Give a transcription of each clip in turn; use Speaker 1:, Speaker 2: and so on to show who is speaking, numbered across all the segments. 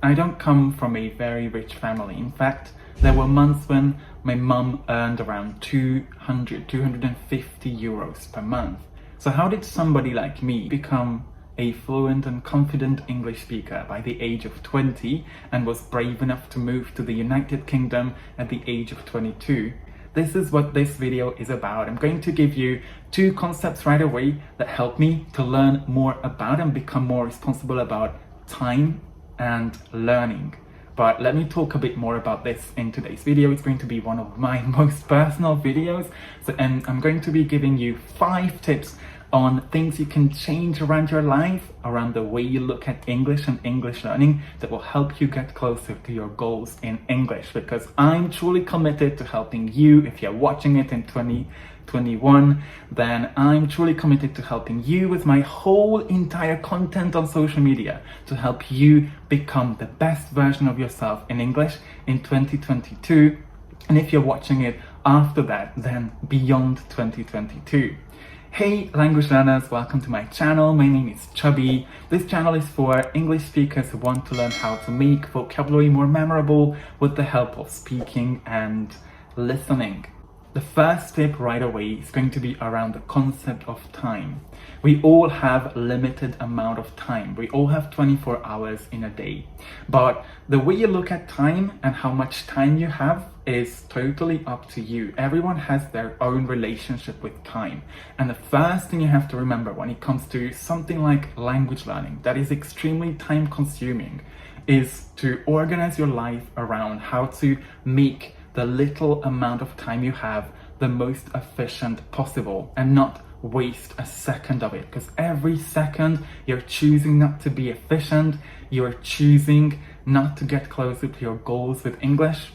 Speaker 1: I don't come from a very rich family. In fact, there were months when my mum earned around 250 euros per month. So how did somebody like me become a fluent and confident English speaker by the age of 20 and was brave enough to move to the United Kingdom at the age of 22? This is what this video is about. I'm going to give you two concepts right away that help me to learn more about and become more responsible about time and learning. But let me talk a bit more about this in today's video. It's going to be one of my most personal videos. And I'm going to be giving you 5 tips on things you can change around your life, around the way you look at English and English learning, that will help you get closer to your goals in English. Because I'm truly committed to helping you. If you're watching it in 2021, then I'm truly committed to helping you with my whole entire content on social media to help you become the best version of yourself in English in 2022. And if you're watching it after that, then beyond 2022. Hey language learners, welcome to my channel. My name is Chubby. This channel is for English speakers who want to learn how to make vocabulary more memorable with the help of speaking and listening. The first tip right away is going to be around the concept of time. We all have a limited amount of time. We all have 24 hours in a day. But the way you look at time and how much time you have is totally up to you. Everyone has their own relationship with time. And the first thing you have to remember when it comes to something like language learning that is extremely time consuming is to organize your life around how to make the little amount of time you have the most efficient possible and not waste a second of it, because every second you're choosing not to be efficient, you're choosing not to get closer to your goals with English,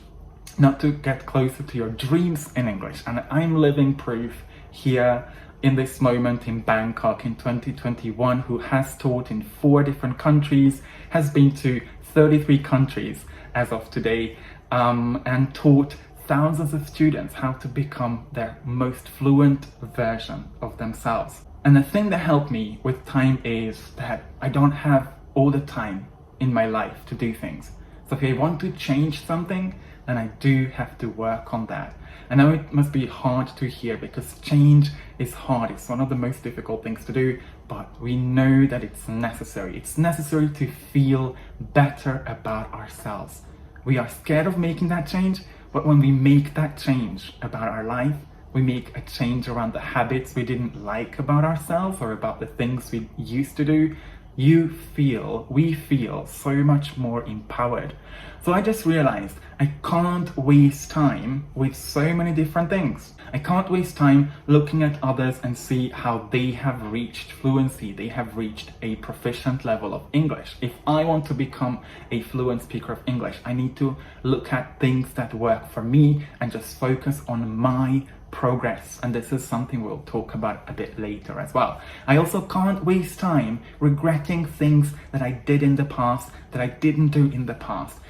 Speaker 1: not to get closer to your dreams in English. And I'm living proof here in this moment in Bangkok in 2021, who has taught in 4 different countries, has been to 33 countries as of today, and taught thousands of students how to become their most fluent version of themselves. And the thing that helped me with time is that I don't have all the time in my life to do things. So if I want to change something, then I do have to work on that. I know it must be hard to hear because change is hard. It's one of the most difficult things to do, but we know that it's necessary. It's necessary to feel better about ourselves. We are scared of making that change, but when we make that change about our life, we make a change around the habits we didn't like about ourselves or about the things we used to do, we feel so much more empowered. So I just realized I can't waste time with so many different things. I can't waste time looking at others and see how they have reached fluency, they have reached a proficient level of English. If I want to become a fluent speaker of English, I need to look at things that work for me and just focus on my progress. And this is something we'll talk about a bit later as well. I also can't waste time regretting things that I did in the past, that I didn't do in the past.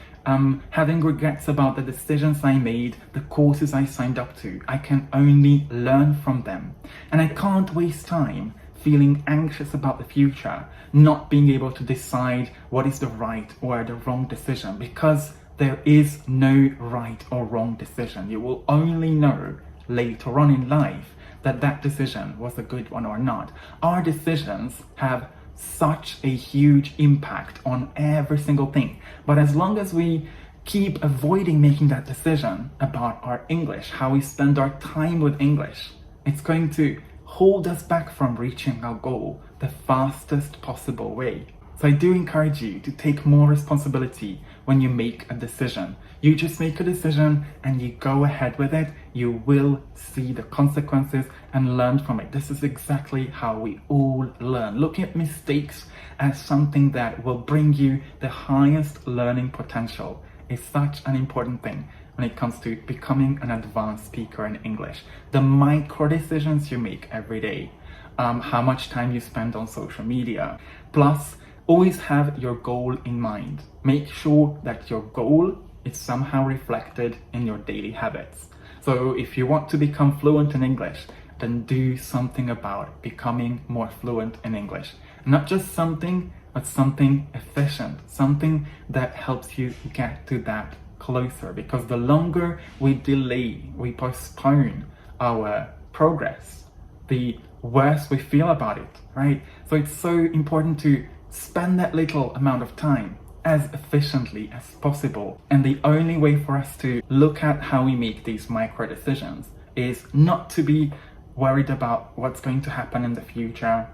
Speaker 1: Having regrets about the decisions I made, the courses I signed up to. I can only learn from them. And I can't waste time feeling anxious about the future, not being able to decide what is the right or the wrong decision, because there is no right or wrong decision. You will only know later on in life that that decision was a good one or not. Our decisions have such a huge impact on every single thing. But as long as we keep avoiding making that decision about our English, how we spend our time with English, it's going to hold us back from reaching our goal the fastest possible way. So I do encourage you to take more responsibility when you make a decision. You just make a decision and you go ahead with it. You will see the consequences and learn from it. This is exactly how we all learn. Looking at mistakes as something that will bring you the highest learning potential is such an important thing when it comes to becoming an advanced speaker in English. The micro decisions you make every day, how much time you spend on social media, plus always have your goal in mind. Make sure that your goal is somehow reflected in your daily habits. So if you want to become fluent in English, then do something about becoming more fluent in English. Not just something, but something efficient, something that helps you get to that closer. Because the longer we delay, we postpone our progress, the worse we feel about it, right? So it's so important to spend that little amount of time as efficiently as possible. And the only way for us to look at how we make these micro decisions is not to be worried about what's going to happen in the future,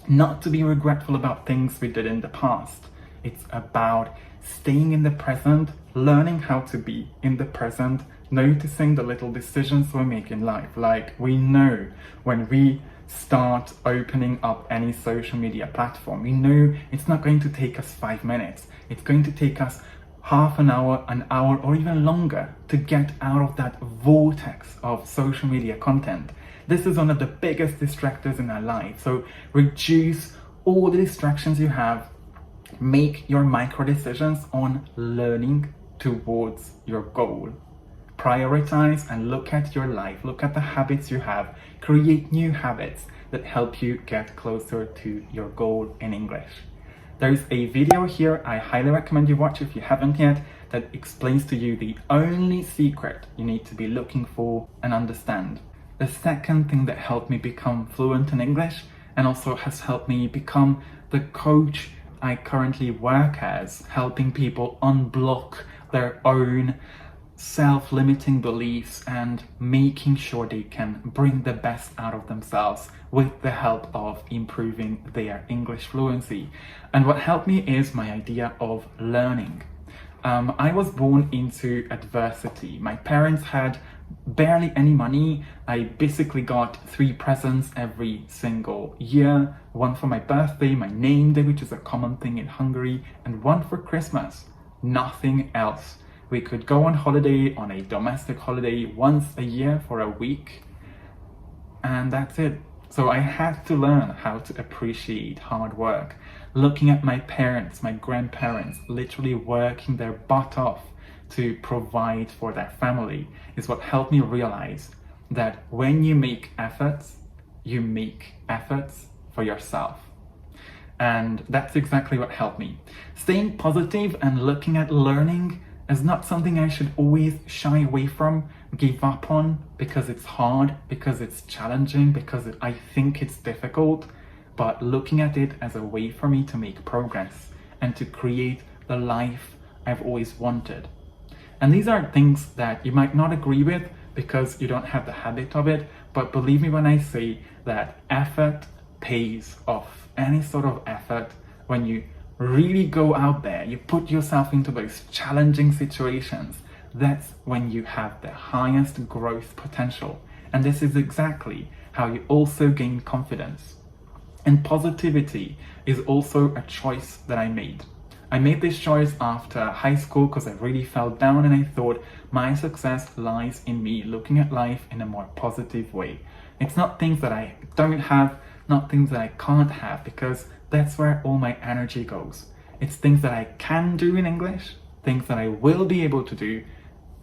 Speaker 1: not to be regretful about things we did in the past. It's about staying in the present, learning how to be in the present, noticing the little decisions we make in life. Like, we know when we start opening up any social media platform, we know it's not going to take us 5 minutes. It's going to take us half an hour, or even longer to get out of that vortex of social media content. This is one of the biggest distractors in our life. So reduce all the distractions you have. Make your micro decisions on learning towards your goal. Prioritize and look at your life. Look at the habits you have. Create new habits that help you get closer to your goal in English. There's a video here I highly recommend you watch if you haven't yet, that explains to you the only secret you need to be looking for and understand. The second thing that helped me become fluent in English, and also has helped me become the coach I currently work as, helping people unblock their own self-limiting beliefs and making sure they can bring the best out of themselves with the help of improving their English fluency. And what helped me is my idea of learning. I was born into adversity. My parents had barely any money. I basically got 3 presents every single year. One for my birthday, my name day, which is a common thing in Hungary, and one for Christmas. Nothing else. We could go on holiday, on a domestic holiday, once a year for a week, and that's it. So I had to learn how to appreciate hard work. Looking at my parents, my grandparents, literally working their butt off to provide for their family is what helped me realize that when you make efforts, you make efforts for yourself. And that's exactly what helped me. Staying positive and looking at learning is not something I should always shy away from, give up on, because it's hard, because it's challenging, because I think it's difficult, but looking at it as a way for me to make progress and to create the life I've always wanted. And these are things that you might not agree with because you don't have the habit of it, but believe me when I say that effort pays off. Any sort of effort, when you really go out there, you put yourself into those challenging situations, that's when you have the highest growth potential. And this is exactly how you also gain confidence. And positivity is also a choice that I made. I made this choice after high school because I really fell down, and I thought my success lies in me looking at life in a more positive way. It's not things that I don't have, not things that I can't have, because that's where all my energy goes. It's things that I can do in English, things that I will be able to do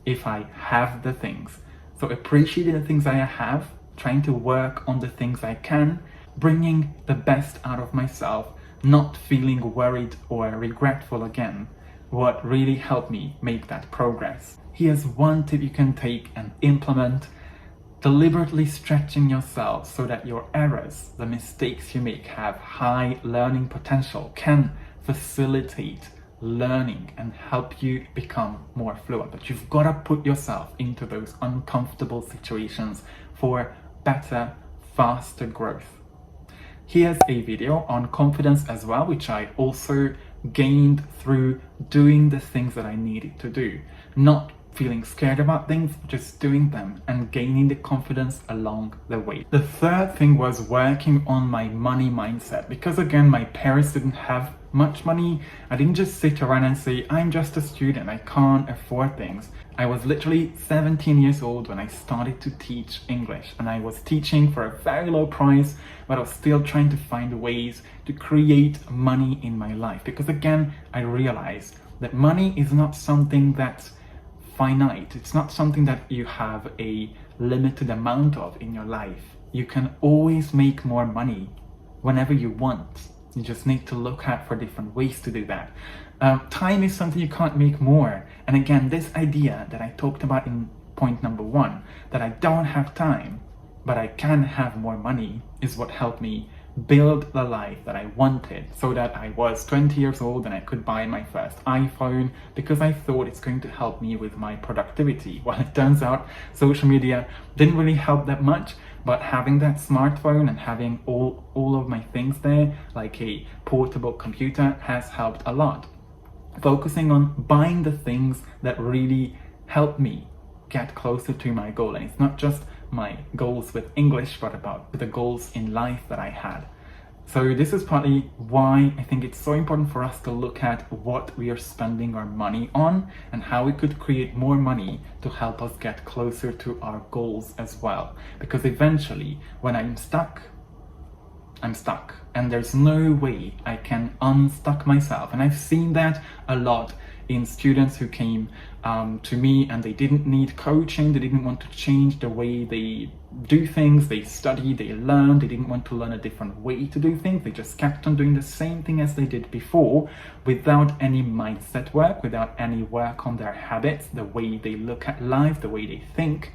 Speaker 1: if I have the things. So appreciating the things I have, trying to work on the things I can, bringing the best out of myself, not feeling worried or regretful again, what really helped me make that progress. Here's one tip you can take and implement: deliberately stretching yourself so that your errors, the mistakes you make, have high learning potential, can facilitate learning and help you become more fluent. But you've got to put yourself into those uncomfortable situations for better, faster growth. Here's a video on confidence as well, which I also gained through doing the things that I needed to do. Not feeling scared about things, just doing them and gaining the confidence along the way. The third thing was working on my money mindset, because again, my parents didn't have much money. I didn't just sit around and say, I'm just a student, I can't afford things. I was literally 17 years old when I started to teach English, and I was teaching for a very low price, but I was still trying to find ways to create money in my life, because again, I realized that money is not something that's finite. It's not something that you have a limited amount of in your life. You can always make more money whenever you want. You just need to look out for different ways to do that. Time is something you can't make more. And again, this idea that I talked about in point number 1, that I don't have time, but I can have more money, is what helped me build the life that I wanted, so that I was 20 years old and I could buy my first iPhone because I thought it's going to help me with my productivity. Well, it turns out social media didn't really help that much, but having that smartphone and having all of my things there, like a portable computer, has helped a lot. Focusing on buying the things that really help me get closer to my goal. And it's not just my goals with English, but about the goals in life that I had. So this is partly why I think it's so important for us to look at what we are spending our money on and how we could create more money to help us get closer to our goals as well. Because eventually, when I'm stuck, and there's no way I can unstuck myself. And I've seen that a lot in students who came to me and they didn't need coaching, they didn't want to change the way they do things, they study, they learn, they didn't want to learn a different way to do things, they just kept on doing the same thing as they did before without any mindset work, without any work on their habits, the way they look at life, the way they think,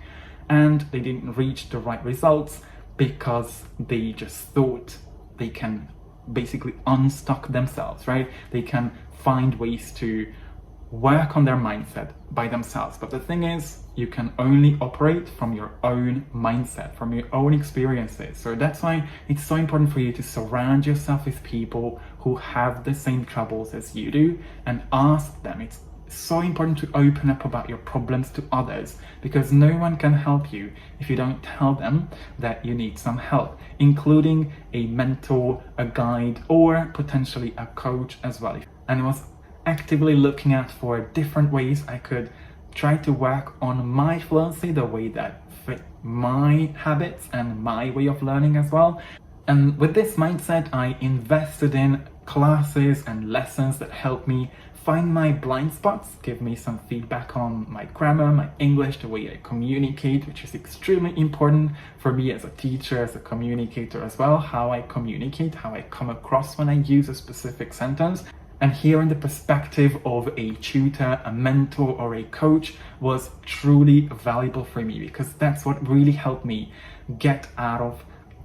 Speaker 1: and they didn't reach the right results because they just thought they can basically unstuck themselves, right? They can find ways to work on their mindset by themselves. But the thing is, you can only operate from your own mindset, from your own experiences. So that's why it's so important for you to surround yourself with people who have the same troubles as you do and ask them. It's so important to open up about your problems to others, because no one can help you if you don't tell them that you need some help, including a mentor, a guide, or potentially a coach as well. And I was actively looking out for different ways I could try to work on my fluency, the way that fit my habits and my way of learning as well. And with this mindset, I invested in classes and lessons that help me find my blind spots, give me some feedback on my grammar, my English, the way I communicate, which is extremely important for me as a teacher, as a communicator as well, how I communicate, how I come across when I use a specific sentence. And hearing the perspective of a tutor, a mentor, or a coach was truly valuable for me, because that's what really helped me get out of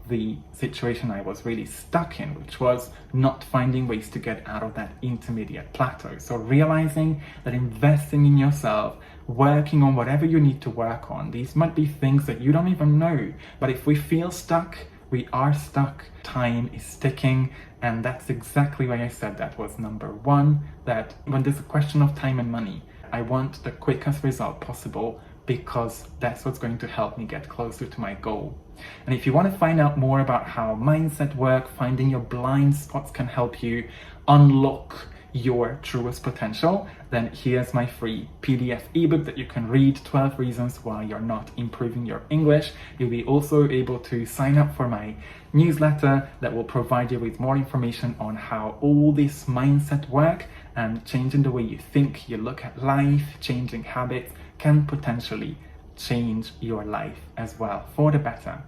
Speaker 1: the situation I was really stuck in, which was not finding ways to get out of that intermediate plateau. So realizing that investing in yourself, working on whatever you need to work on, these might be things that you don't even know, but if we feel stuck, we are stuck. Time is ticking, and that's exactly why I said that was number 1, that when there's a question of time and money, I want the quickest result possible, because that's what's going to help me get closer to my goal. And if you want to find out more about how mindset work, finding your blind spots can help you unlock your truest potential, then here's my free PDF ebook that you can read, 12 reasons why you're not improving your English. You'll be also able to sign up for my newsletter that will provide you with more information on how all this mindset work and changing the way you think, you look at life, changing habits can potentially change your life as well for the better.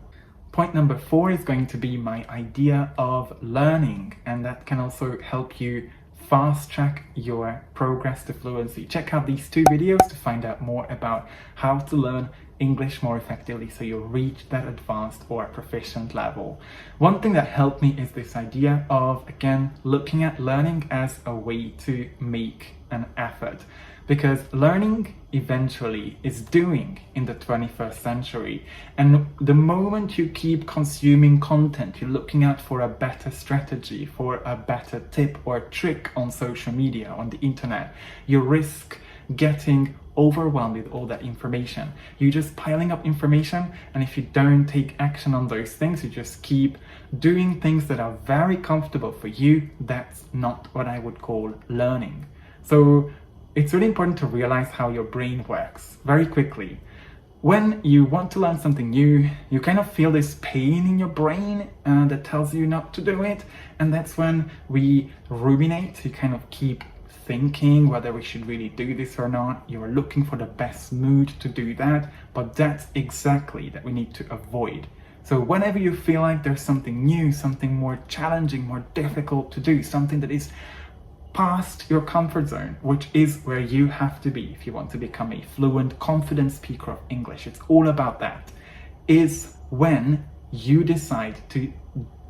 Speaker 1: Point number 4 is going to be my idea of learning, and that can also help you fast track your progress to fluency. Check out these 2 videos to find out more about how to learn English more effectively so you reach that advanced or proficient level. One thing that helped me is this idea of, again, looking at learning as a way to make an effort. Because learning eventually is doing in the 21st century. And the moment you keep consuming content, you're looking out for a better strategy, for a better tip or trick on social media, on the internet, you risk getting overwhelmed with all that information. You're just piling up information, and if you don't take action on those things, you just keep doing things that are very comfortable for you. That's not what I would call learning. So it's really important to realize how your brain works very quickly. When you want to learn something new, you kind of feel this pain in your brain that tells you not to do it. And that's when we ruminate. You kind of keep thinking whether we should really do this or not. You're looking for the best mood to do that. But that's exactly that we need to avoid. So whenever you feel like there's something new, something more challenging, more difficult to do, something that is past your comfort zone, which is where you have to be if you want to become a fluent, confident speaker of English, it's all about that, is when you decide to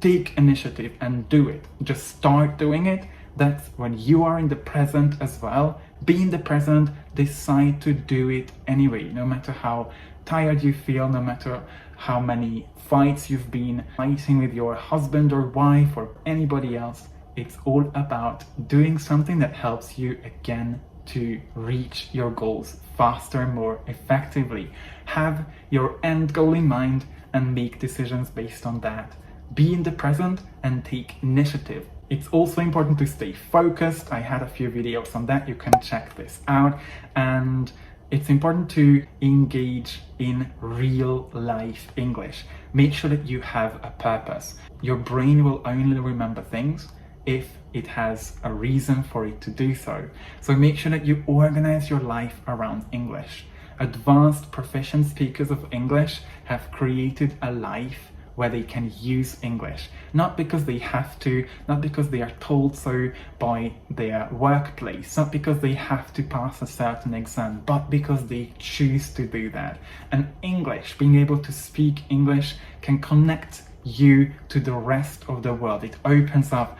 Speaker 1: take initiative and do it. Just start doing it. That's when you are in the present as well. Be in the present, decide to do it anyway, no matter how tired you feel, no matter how many fights you've been fighting with your husband or wife or anybody else. It's all about doing something that helps you again to reach your goals faster, more effectively. Have your end goal in mind and make decisions based on that. Be in the present and take initiative. It's also important to stay focused. I had a few videos on that, you can check this out. And it's important to engage in real life English. Make sure that you have a purpose. Your brain will only remember things if it has a reason for it to do so. So make sure that you organize your life around English. Advanced proficient speakers of English have created a life where they can use English, not because they have to, not because they are told so by their workplace, not because they have to pass a certain exam, but because they choose to do that. And English, being able to speak English, can connect you to the rest of the world. It opens up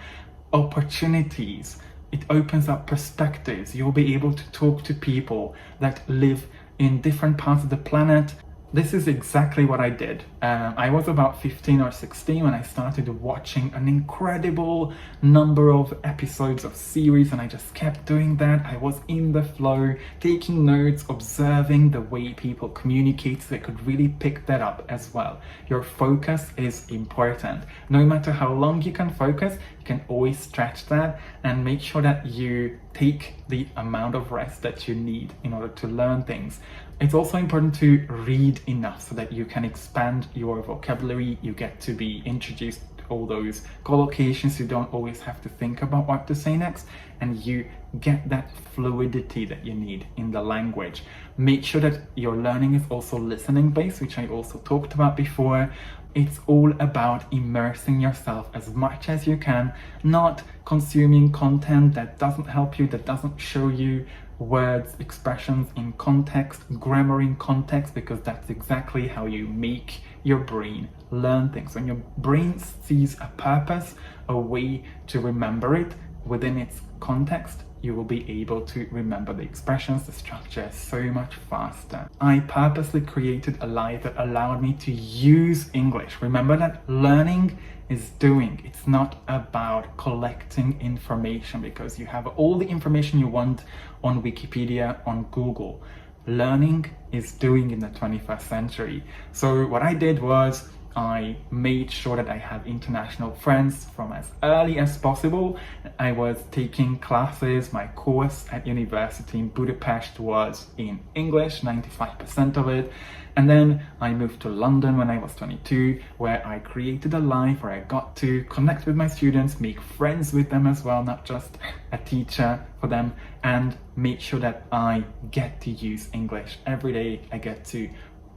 Speaker 1: opportunities, it opens up perspectives. You'll be able to talk to people that live in different parts of the planet. This is exactly what I did. I was about 15 or 16 when I started watching an incredible number of episodes of series, and I just kept doing that. I was in the flow, taking notes, observing the way people communicate, so I could really pick that up as well. Your focus is important. No matter how long you can focus, you can always stretch that and make sure that you take the amount of rest that you need in order to learn things. It's also important to read enough so that you can expand your vocabulary. You get to be introduced to all those collocations. You don't always have to think about what to say next, and you get that fluidity that you need in the language. Make sure that your learning is also listening based, which I also talked about before. It's all about immersing yourself as much as you can, not consuming content that doesn't help you, that doesn't show you words, expressions in context, grammar in context, because that's exactly how you make your brain learn things. When your brain sees a purpose, a way to remember it within its context, you will be able to remember the expressions, the structure so much faster. I purposely created a life that allowed me to use English. Remember that learning is doing. It's not about collecting information, because you have all the information you want on Wikipedia, on Google. Learning is doing in the 21st century. So what I did was I made sure that I have international friends from as early as possible. I was taking classes. My course at university in Budapest was in English, 95% of it. And then I moved to London when I was 22, where I created a life where I got to connect with my students, make friends with them as well, not just a teacher for them, and make sure that I get to use English every day. I get to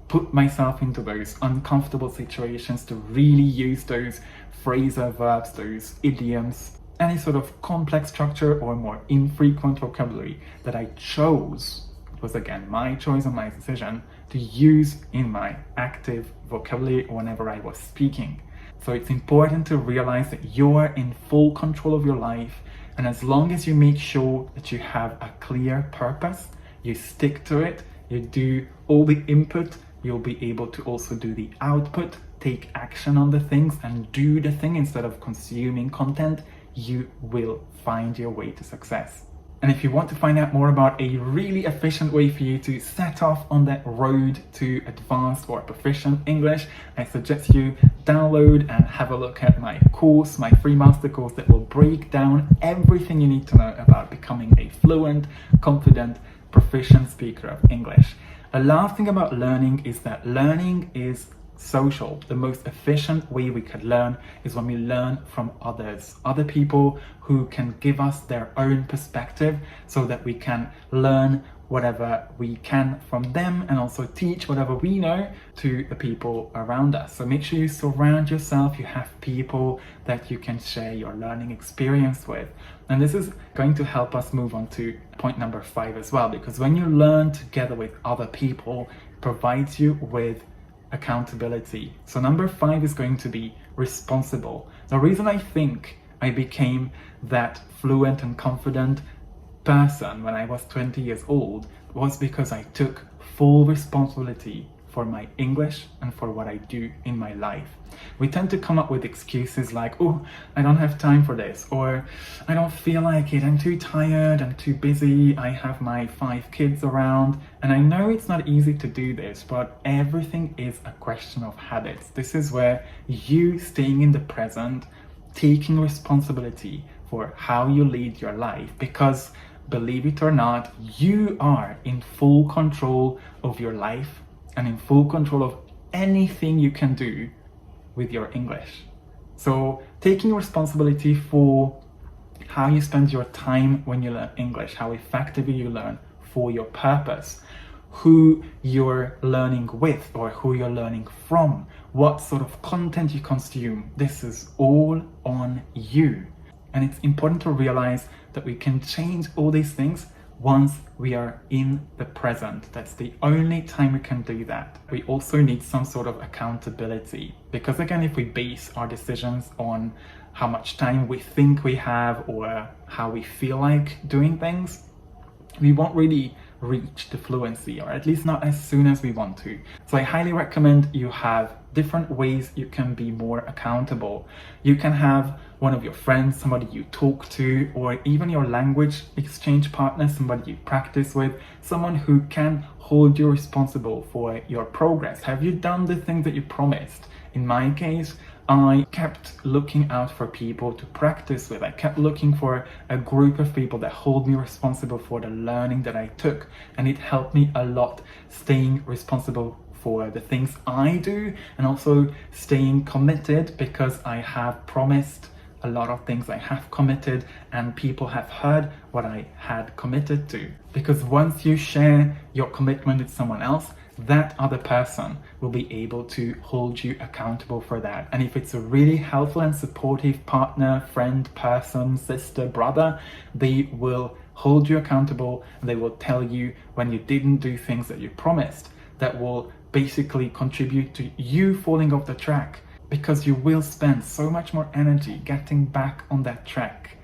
Speaker 1: put myself into those uncomfortable situations to really use those phrasal verbs, those idioms, any sort of complex structure or more infrequent vocabulary that I chose. It was again my choice and my decision to use in my active vocabulary whenever I was speaking. So it's important to realize that you're in full control of your life, and as long as you make sure that you have a clear purpose, you stick to it, you do all the input, you'll be able to also do the output, take action on the things and do the thing instead of consuming content, you will find your way to success. And if you want to find out more about a really efficient way for you to set off on that road to advanced or proficient English, I suggest you download and have a look at my course, my free master course that will break down everything you need to know about becoming a fluent, confident, proficient speaker of English. A last thing about learning is that learning is social. The most efficient way we could learn is when we learn from others, other people who can give us their own perspective so that we can learn whatever we can from them and also teach whatever we know to the people around us. So make sure you surround yourself, you have people that you can share your learning experience with. And this is going to help us move on to point number 5 as well, because when you learn together with other people, it provides you with accountability. So number 5 is going to be responsible. The reason I think I became that fluent and confident person when I was 20 years old was because I took full responsibility for my English and for what I do in my life. We tend to come up with excuses like, oh, I don't have time for this, or I don't feel like it, I'm too tired, I'm too busy, I have my 5 kids around. And I know it's not easy to do this, but everything is a question of habits. This is where you staying in the present, taking responsibility for how you lead your life, because believe it or not, you are in full control of your life and in full control of anything you can do with your English. So taking responsibility for how you spend your time when you learn English, how effectively you learn, for your purpose, who you're learning with or who you're learning from, what sort of content you consume, this is all on you. And it's important to realize that we can change all these things once we are in the present. That's the only time we can do that. We also need some sort of accountability, because again, if we base our decisions on how much time we think we have or how we feel like doing things, we won't really reach the fluency, or at least not as soon as we want to. So I highly recommend you have different ways you can be more accountable. You can have one of your friends, somebody you talk to, or even your language exchange partner, somebody you practice with, someone who can hold you responsible for your progress. Have you done the things that you promised? In my case, I kept looking out for people to practice with. I kept looking for a group of people that hold me responsible for the learning that I took. And it helped me a lot staying responsible for the things I do and also staying committed, because I have promised a lot of things, I have committed, and people have heard what I had committed to. Because once you share your commitment with someone else, that other person will be able to hold you accountable for that. And if it's a really helpful and supportive partner, friend, person, sister, brother, they will hold you accountable. They will tell you when you didn't do things that you promised. That will basically contribute to you falling off the track, because you will spend so much more energy getting back on that track,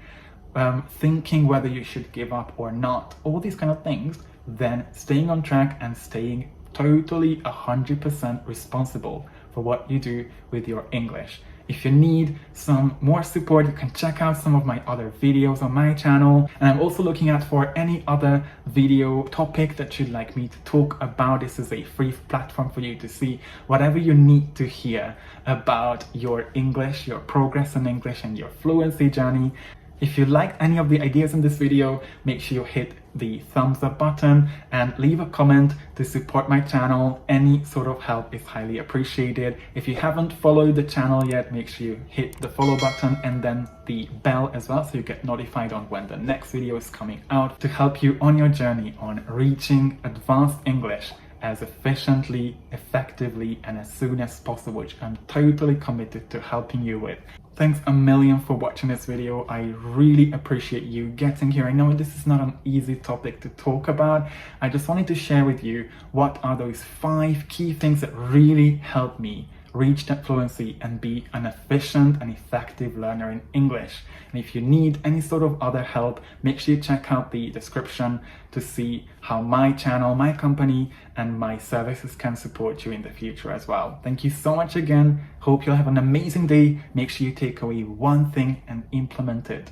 Speaker 1: thinking whether you should give up or not, all these kind of things, than staying on track and staying totally 100% responsible for what you do with your English. If you need some more support, you can check out some of my other videos on my channel. And I'm also looking out for any other video topic that you'd like me to talk about. This is a free platform for you to see whatever you need to hear about your English, your progress in English, and your fluency journey. If you liked any of the ideas in this video, make sure you hit the thumbs up button and leave a comment to support my channel. Any sort of help is highly appreciated. If you haven't followed the channel yet, make sure you hit the follow button and then the bell as well, so you get notified on when the next video is coming out, to help you on your journey on reaching advanced English as efficiently, effectively, and as soon as possible, which I'm totally committed to helping you with. Thanks a million for watching this video. I really appreciate you getting here. I know this is not an easy topic to talk about. I just wanted to share with you what are those 5 key things that really help me reach that fluency and be an efficient and effective learner in English. And if you need any sort of other help, make sure you check out the description to see how my channel, my company, and my services can support you in the future as well. Thank you so much again. Hope you'll have an amazing day. Make sure you take away one thing and implement it.